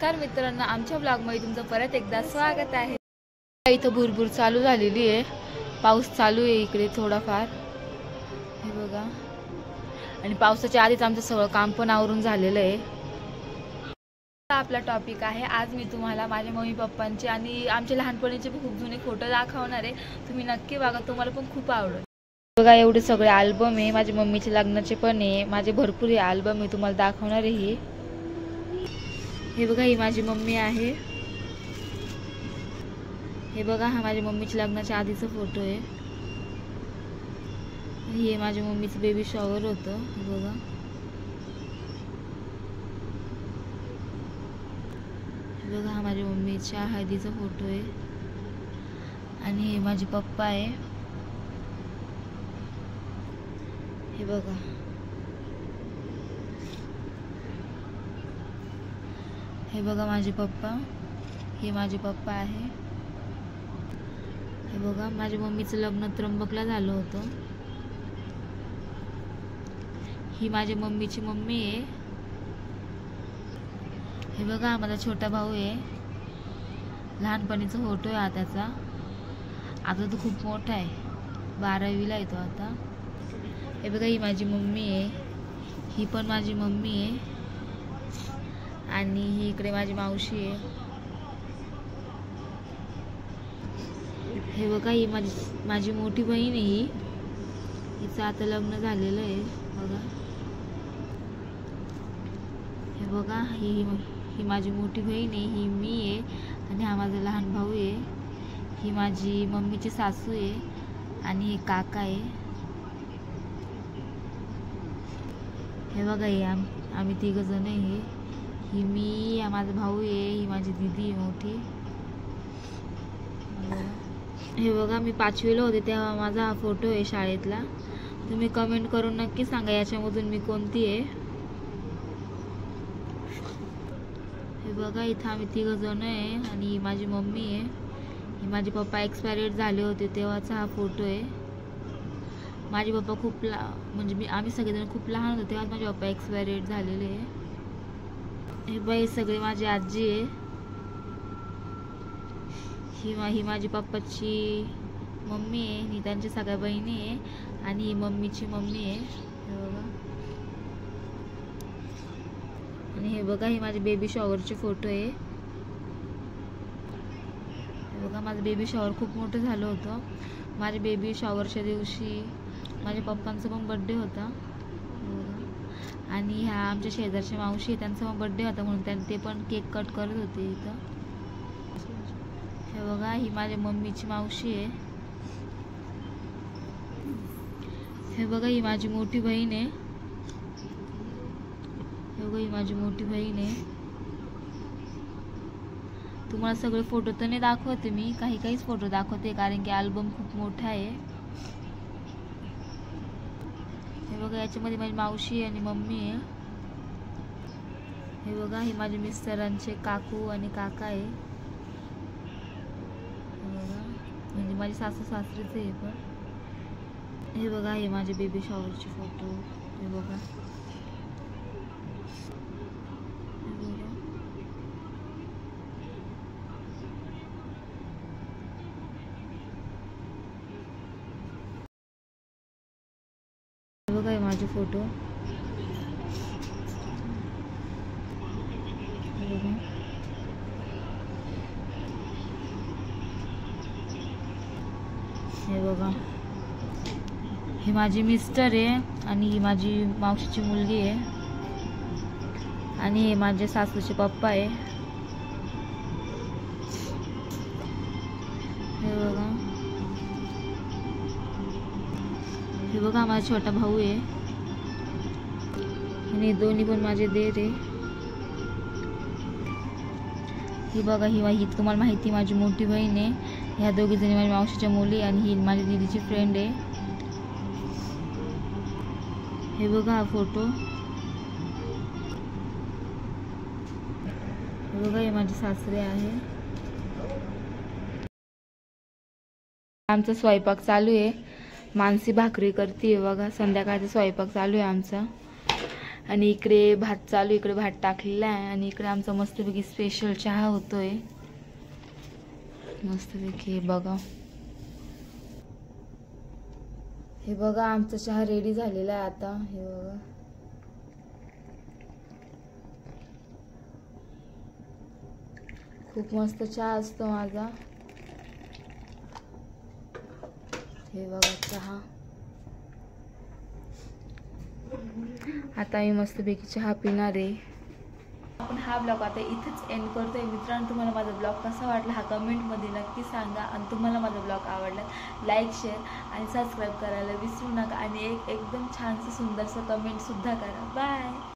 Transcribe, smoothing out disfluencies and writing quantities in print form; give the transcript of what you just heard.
नमस्कार मित्रांनो, आमच्या ब्लॉगमध्ये तुमचं परत एकदा स्वागत आहे। इथं भुरभुर चालू झालेली आहे, पाऊस चालू आहे इकडे थोडाफार, हे बघा। आणि पावसाच्या आधीच आमचं सगळं काम पण आवरून झालेलं आहे। आपला टॉपिक आहे आज मी तुम्हाला माझ्या मम्मी पप्पांचे आणि आमच्या लहानपणीचे खूप जुने फोटो दाखवणार आहे। तुम्ही नक्की बघा, तुम्हाला पण खूप आवडेल। बघा, एवढे सगळे अल्बम आहे, माझ्या मम्मीचे लग्नाचे पण आहे, माझे भरपूर हे अल्बम आहे, तुम्हाला दाखवणार आहे। हे बघा, ही माझी मम्मी आहे। हे बघा, हा माझ्या मम्मीच्या लग्नाच्या आधीचा फोटो आहे। हे माझ्या मम्मीचं बेबी शॉवर होतं, हे बघा। हे बघा, हा माझ्या मम्मीच्या हळदीचा फोटो आहे। आणि हे माझे पप्पा आहे, हे बघा। हे बघा माझे पप्पा, हे माझे पप्पा आहे। हे बघा, माझ्या मम्मीचं लग्न त्र्यंबकला झालं होतं। ही माझ्या मम्मीची मम्मी आहे। हे बघा, माझा छोटा भाऊ आहे, लहानपणीचा फोटो आहे त्याचा। आता तो खूप मोठा आहे, 12वीला आहे तो आता। हे बघा, ही माझी मम्मी आहे, ही पण माझी मम्मी आहे। आणि ही इकडे माझी मावशी आहे। हे बघा, ही माझी मोठी बहीण आहे, हिचं आता लग्न झालेलं आहे, बघा। हे बघा, ही माझी मोठी बहीण आहे, ही मी आहे, आणि हा माझा लहान भाऊ आहे। ही माझी मम्मीची सासू आहे, आणि हे काका आहे। हे बघा, हे आम्ही 3 जण आहे। ही मी, हा माझा भाऊ आहे, ही माझी दीदी आहे मोठी। हे बघा, मी 5वीला होते तेव्हा माझा हा फोटो आहे शाळेतला। तुम्ही कमेंट करून नक्की सांगा याच्यामधून मी कोणती आहे। हे बघा, इथं आम्ही 3 जण आहे, आणि ही माझी मम्मी आहे। ही माझे पप्पा एक्सपायर्ड झाले होते तेव्हाचा हा फोटो आहे। माझे पप्पा खूप म्हणजे आम्ही सगळेजण खूप लहान होते तेव्हा माझे पप्पा एक्सपायर्ड झालेले आहे। हे बाई, सगळे माझी आजी आहे। ही माझी पप्पाची मम्मी आहे, ही त्यांच्या सगळ्या बहिणी आहे, आणि ही मम्मीची मम्मी आहे, हे बघा। आणि हे बघा, ही माझे बेबी शॉवरचे फोटो आहे। हे बघा, माझं बेबी शॉवर खूप मोठं झालं होतं। माझ्या बेबी शॉवरच्या दिवशी माझ्या पप्पांचा पण बर्थडे होता, आणि ह्या आमच्या शेजारच्या मावशी, त्यांचा पण बर्थडे होता म्हणून ते पण केक कट करत होते इथं। हे बघा, ही माझ्या मम्मीची मावशी आहे। हे बघा, ही माझी मोठी बहीण आहे। हे बघा, ही माझी मोठी बहीण आहे। तुम्हाला सगळे फोटो तर नाही दाखवते मी, काहीच फोटो दाखवते, कारण की अल्बम खूप मोठा आहे। हे बघा, याच्यामध्ये माझी मावशी आणि मम्मी आहे। हे बघा, हे माझे मिस्टरांचे काकू आणि काका आहे, म्हणजे माझी सासू सासरेच आहे पण। हे बघा, हे माझे बेबी शॉवरचे फोटो, हे बघा। हे बघा, हे माझे फोटो, हे बघा। हे बघा, ही माझी मिस्टर आहे, आणि ही माझी मावशीची मुलगी आहे, आणि हे माझे सासूचे पप्पा आहे, हे बघा। हे बघा, माझा छोटा भाऊ आहे, आणि दोन्ही पण माझे देर आहे। ही बघा, ही तुम्हाला माहिती माझी मोठी बहीण आहे। ह्या 2 जणी माझ्या मावशीच्या मुली, आणि ही माझ्या दीदीची फ्रेंड आहे। हे बघा, हा फोटो, हे बघा, हे माझे सासरे आहे। आमचा स्वयंपाक चालू आहे, मानसी भाकरी करते, बघा। संध्याकाळचा स्वयंपाक चालू आहे आमचा। आणि इकडे भात चालू, इकडे भात टाकलेला आहे आणि इकडे आमचा मस्तपैकी स्पेशल चहा होतोय मस्तपैकी. बघा हे बघा आमचा चहा रेडी झालेला आहे आता. हे बघा खूप मस्त चहा असतो माझा. हे बघा चहा. आता मी मस्तपैकी चहा पिणार आहे. आपण हा ब्लॉग आता इथेच एंड करतोय. मित्रांनो तुम्हाला माझा ब्लॉग कसा वाटला हा कमेंटमध्ये नक्की सांगा. आणि तुम्हाला माझा ब्लॉग आवडला लाईक शेअर आणि सबस्क्राईब करायला विसरू नका. आणि एकदम छानसं सुंदरसं कमेंटसुद्धा करा. बाय.